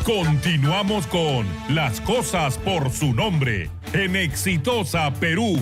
Continuamos con Las Cosas por su Nombre en Exitosa Perú.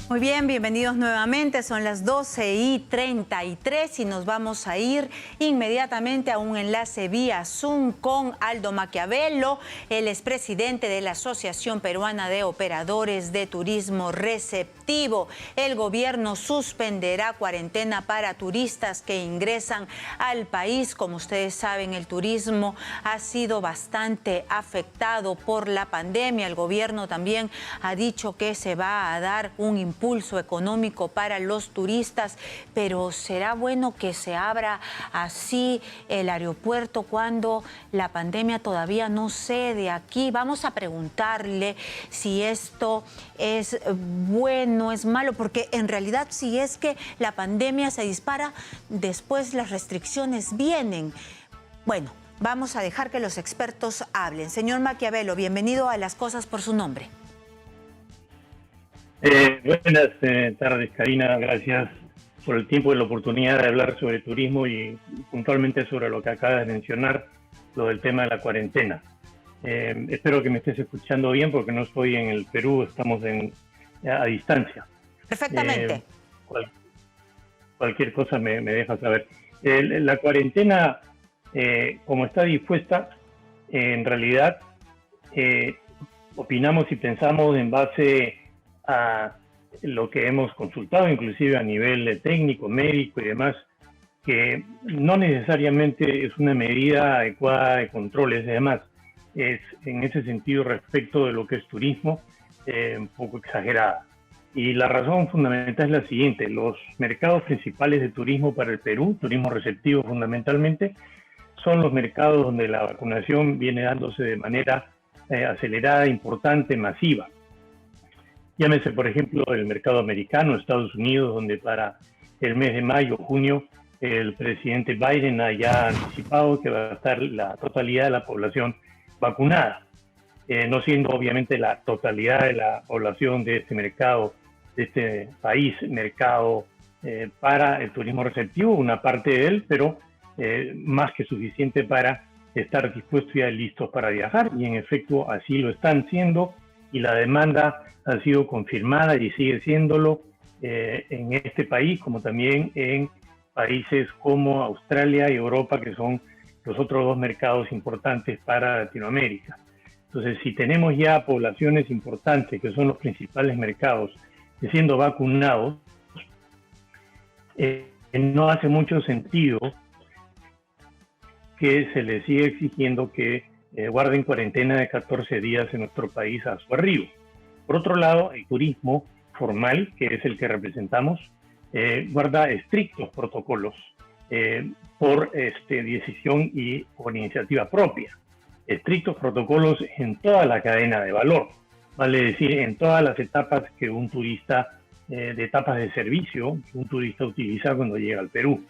Muy bien, bienvenidos nuevamente. Son las 12:33 y nos vamos a ir inmediatamente a un enlace vía Zoom con Aldo Maquiavelo, el expresidente de la Asociación Peruana de Operadores de Turismo Receptivo. El gobierno suspenderá cuarentena para turistas que ingresan al país. Como ustedes saben, el turismo ha sido bastante afectado por la pandemia. El gobierno también ha dicho que se va a dar un impulso económico para los turistas, pero ¿será bueno que se abra así el aeropuerto cuando la pandemia todavía no cede aquí? Vamos a preguntarle si esto es bueno, es malo, porque en realidad si es que la pandemia se dispara, después las restricciones vienen. Bueno, vamos a dejar que los expertos hablen. Señor Maquiavelo, bienvenido a Las Cosas por su Nombre. Buenas tardes, Karina. Gracias por el tiempo y la oportunidad de hablar sobre turismo y puntualmente sobre lo que acabas de mencionar, lo del tema de la cuarentena. Espero que me estés escuchando bien porque no estoy en el Perú, estamos a distancia. Perfectamente. Cualquier cosa me deja saber. La cuarentena, como está dispuesta, en realidad opinamos y pensamos en base a lo que hemos consultado, inclusive a nivel técnico, médico y demás, que no necesariamente es una medida adecuada de controles y demás. Es en ese sentido, respecto de lo que es turismo, un poco exagerada. Y la razón fundamental es la siguiente: los mercados principales de turismo para el Perú, turismo receptivo fundamentalmente, son los mercados donde la vacunación viene dándose de manera acelerada, importante, masiva. Llámese, por ejemplo, el mercado americano, Estados Unidos, donde para el mes de mayo, junio, el presidente Biden ha ya anticipado que va a estar la totalidad de la población vacunada, no siendo obviamente la totalidad de la población de este mercado, de este país, mercado para el turismo receptivo, una parte de él, pero más que suficiente para estar dispuestos y listos para viajar, y en efecto así lo están siendo, y la demanda ha sido confirmada y sigue siéndolo en este país, como también en países como Australia y Europa, que son los otros dos mercados importantes para Latinoamérica. Entonces, si tenemos ya poblaciones importantes, que son los principales mercados, siendo vacunados, no hace mucho sentido que se les siga exigiendo que guarden cuarentena de 14 días en nuestro país a su arribo. Por otro lado, el turismo formal, que es el que representamos, guarda estrictos protocolos por decisión y por iniciativa propia. Estrictos protocolos en toda la cadena de valor, vale decir, en todas las etapas que un turista, de etapas de servicio, que un turista utiliza cuando llega al Perú.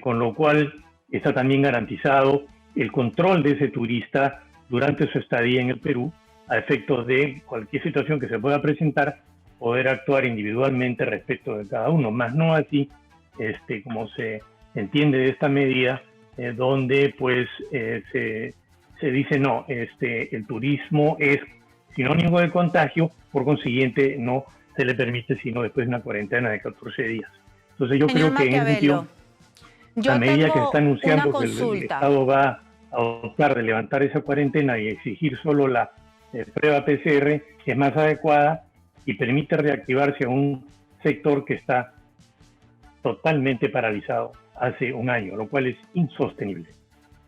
Con lo cual está también garantizado el control de ese turista durante su estadía en el Perú, a efectos de cualquier situación que se pueda presentar, poder actuar individualmente respecto de cada uno, más no así, como se entiende de esta medida, donde pues se dice no, el turismo es sinónimo de contagio, por consiguiente no se le permite sino después de una cuarentena de 14 días. Entonces yo creo que en ese sentido, la medida que está anunciando que el Estado va a optar de levantar esa cuarentena y exigir solo la prueba PCR es más adecuada y permite reactivarse a un sector que está totalmente paralizado hace un año, lo cual es insostenible.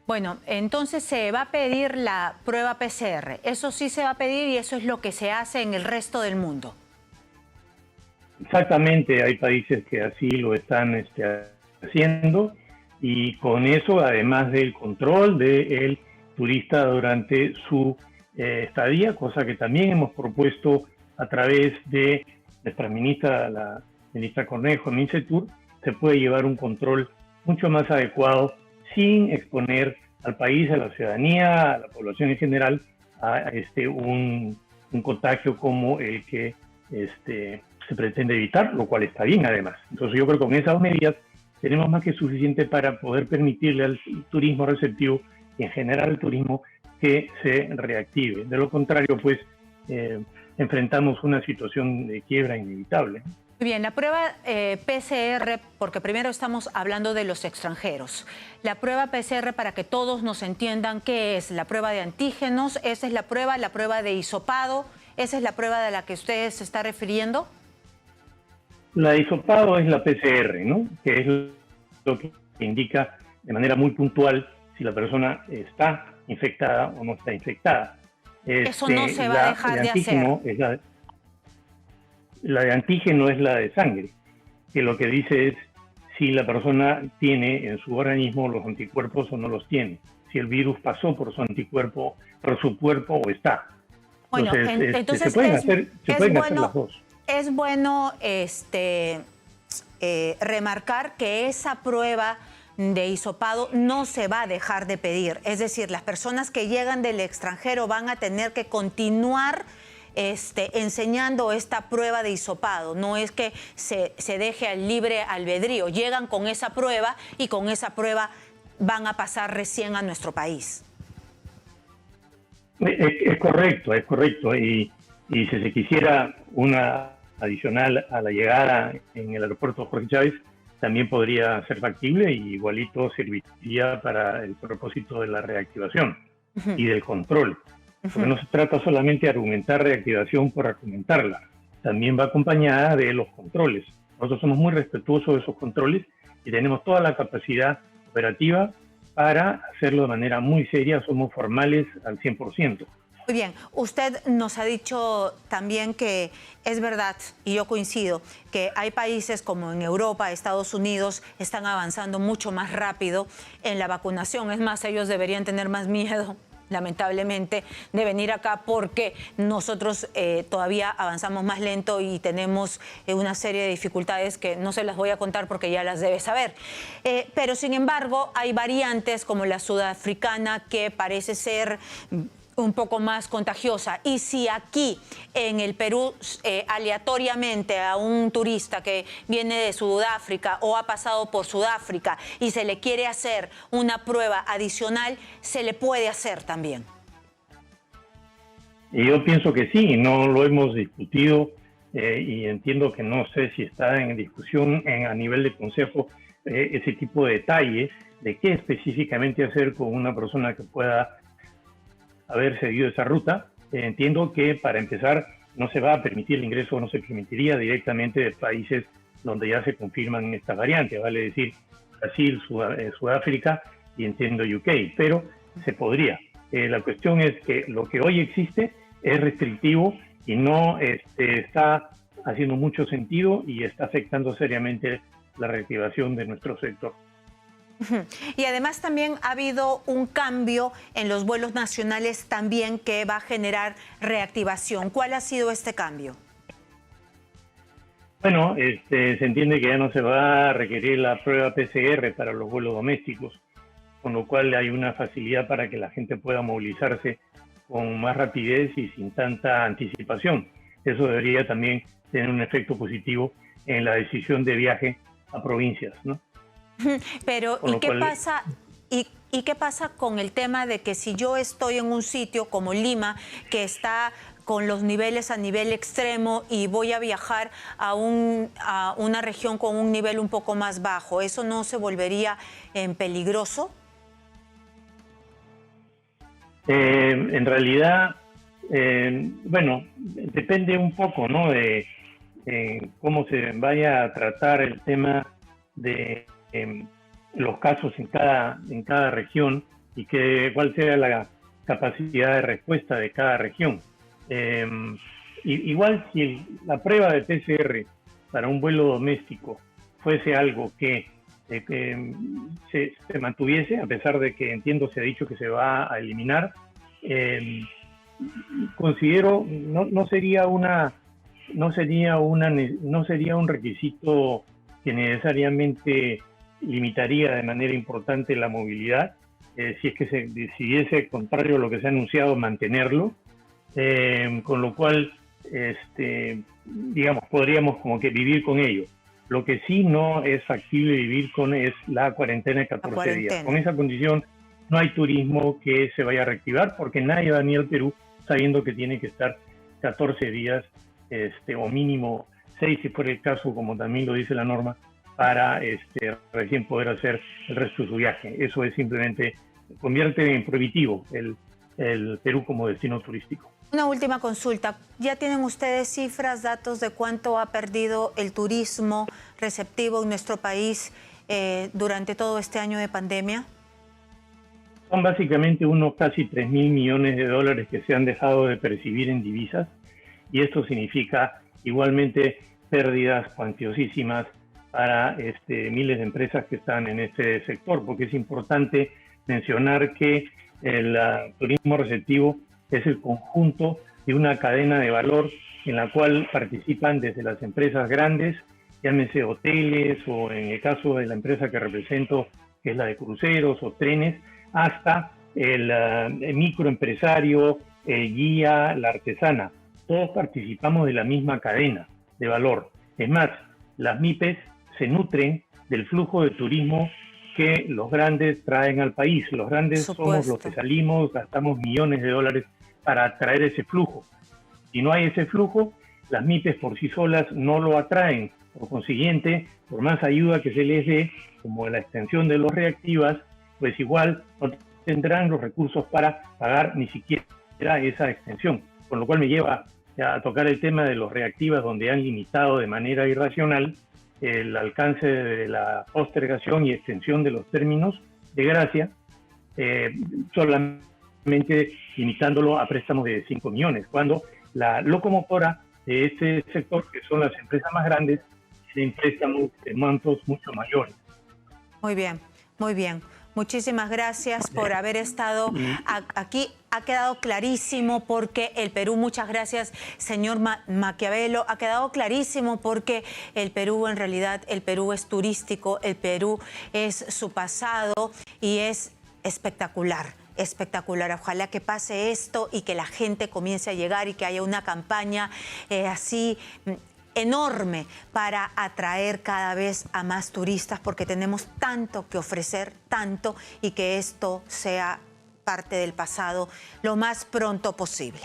Bueno, entonces se va a pedir la prueba PCR. Eso sí se va a pedir y eso es lo que se hace en el resto del mundo. Exactamente, hay países que así lo están haciendo, y con eso, además del control del turista durante su estadía, cosa que también hemos propuesto a través de nuestra ministra, la ministra Cornejo, MINCETUR, se puede llevar un control mucho más adecuado sin exponer al país, a la ciudadanía, a la población en general, a un contagio como el que se pretende evitar, lo cual está bien además. Entonces yo creo que con esas dos medidas tenemos más que suficiente para poder permitirle al turismo receptivo y en general al turismo que se reactive. De lo contrario, pues enfrentamos una situación de quiebra inevitable. Muy bien, la prueba PCR, porque primero estamos hablando de los extranjeros. La prueba PCR, para que todos nos entiendan, ¿qué es? La prueba de antígenos, esa es la prueba de hisopado, esa es la prueba de la que usted se está refiriendo. La de hisopado es la PCR, ¿no? Que es lo que indica de manera muy puntual si la persona está infectada o no está infectada. Eso no se va a dejar de hacer. La de antígeno es la de sangre, que lo que dice es si la persona tiene en su organismo los anticuerpos o no los tiene, si el virus pasó por su anticuerpo, por su cuerpo o está. Bueno, entonces se pueden hacer las dos. Es bueno remarcar que esa prueba de hisopado no se va a dejar de pedir. Es decir, las personas que llegan del extranjero van a tener que continuar enseñando esta prueba de hisopado. No es que se deje al libre albedrío. Llegan con esa prueba y con esa prueba van a pasar recién a nuestro país. Es correcto. Y si se quisiera una adicional a la llegada en el aeropuerto Jorge Chávez, también podría ser factible y igualito serviría para el propósito de la reactivación y del control. Porque no se trata solamente de argumentar reactivación por argumentarla, también va acompañada de los controles. Nosotros somos muy respetuosos de esos controles y tenemos toda la capacidad operativa para hacerlo de manera muy seria, somos formales al 100%. Muy bien, usted nos ha dicho también que es verdad, y yo coincido, que hay países como en Europa, Estados Unidos, están avanzando mucho más rápido en la vacunación. Es más, ellos deberían tener más miedo, lamentablemente, de venir acá porque nosotros todavía avanzamos más lento y tenemos una serie de dificultades que no se las voy a contar porque ya las debe saber. Pero sin embargo hay variantes como la sudafricana que parece ser un poco más contagiosa. Y si aquí en el Perú aleatoriamente a un turista que viene de Sudáfrica o ha pasado por Sudáfrica y se le quiere hacer una prueba adicional, se le puede hacer también. Y yo pienso que sí, no lo hemos discutido y entiendo que no sé si está en discusión a nivel de consejo ese tipo de detalle de qué específicamente hacer con una persona que pueda haber seguido esa ruta. Entiendo que para empezar no se va a permitir el ingreso, no se permitiría directamente de países donde ya se confirman estas variantes, vale decir Brasil, Sudáfrica y entiendo UK, pero se podría. La cuestión es que lo que hoy existe es restrictivo y no está haciendo mucho sentido y está afectando seriamente la reactivación de nuestro sector. Y además también ha habido un cambio en los vuelos nacionales también que va a generar reactivación. ¿Cuál ha sido este cambio? Bueno, se entiende que ya no se va a requerir la prueba PCR para los vuelos domésticos, con lo cual hay una facilidad para que la gente pueda movilizarse con más rapidez y sin tanta anticipación. Eso debería también tener un efecto positivo en la decisión de viaje a provincias, ¿no? Pero, ¿y qué pasa? ¿Y qué pasa con el tema de que si yo estoy en un sitio como Lima, que está con los niveles a nivel extremo y voy a viajar a una región con un nivel un poco más bajo, ¿eso no se volvería peligroso? En realidad, bueno, depende un poco, ¿no?, de cómo se vaya a tratar el tema de los casos en cada región y cuál sea la capacidad de respuesta de cada región. Igual si la prueba de PCR para un vuelo doméstico fuese algo que se mantuviese, a pesar de que entiendo se ha dicho que se va a eliminar, considero no sería un requisito que necesariamente limitaría de manera importante la movilidad, si es que se decidiese, contrario a lo que se ha anunciado, mantenerlo, con lo cual digamos, podríamos como que vivir con ello. Lo que sí no es factible vivir con es la cuarentena de 14 días. Con esa condición no hay turismo que se vaya a reactivar porque nadie va a venir al Perú sabiendo que tiene que estar 14 días o mínimo 6 si fuera el caso, como también lo dice la norma, para recién poder hacer el resto de su viaje. Eso es simplemente, convierte en prohibitivo el Perú como destino turístico. Una última consulta. ¿Ya tienen ustedes cifras, datos de cuánto ha perdido el turismo receptivo en nuestro país durante todo este año de pandemia? Son básicamente unos casi 3.000 millones de dólares que se han dejado de percibir en divisas, y esto significa igualmente pérdidas cuantiosísimas para miles de empresas que están en este sector, porque es importante mencionar que el turismo receptivo es el conjunto de una cadena de valor en la cual participan desde las empresas grandes, llámese hoteles o en el caso de la empresa que represento, que es la de cruceros o trenes, hasta el microempresario, el guía, la artesana. Todos participamos de la misma cadena de valor. Es más, las MIPES se nutren del flujo de turismo que los grandes traen al país. Los grandes somos los que salimos, gastamos millones de dólares para atraer ese flujo. Si no hay ese flujo, las MIPES por sí solas no lo atraen. Por consiguiente, por más ayuda que se les dé, como la extensión de los reactivas, pues igual no tendrán los recursos para pagar ni siquiera esa extensión. Con lo cual me lleva a tocar el tema de los reactivas, donde han limitado de manera irracional el alcance de la postergación y extensión de los términos de gracia, solamente limitándolo a préstamos de 5 millones, cuando la locomotora de este sector, que son las empresas más grandes, tienen préstamos de montos mucho mayores. Muy bien, muy bien. Muchísimas gracias por haber estado aquí. Ha quedado clarísimo porque el Perú, muchas gracias, señor Maquiavelo, ha quedado clarísimo porque el Perú, en realidad, el Perú es turístico, el Perú es su pasado y es espectacular. Espectacular. Ojalá que pase esto y que la gente comience a llegar y que haya una campaña así enorme para atraer cada vez a más turistas, porque tenemos tanto que ofrecer, tanto, y que esto sea parte del pasado lo más pronto posible.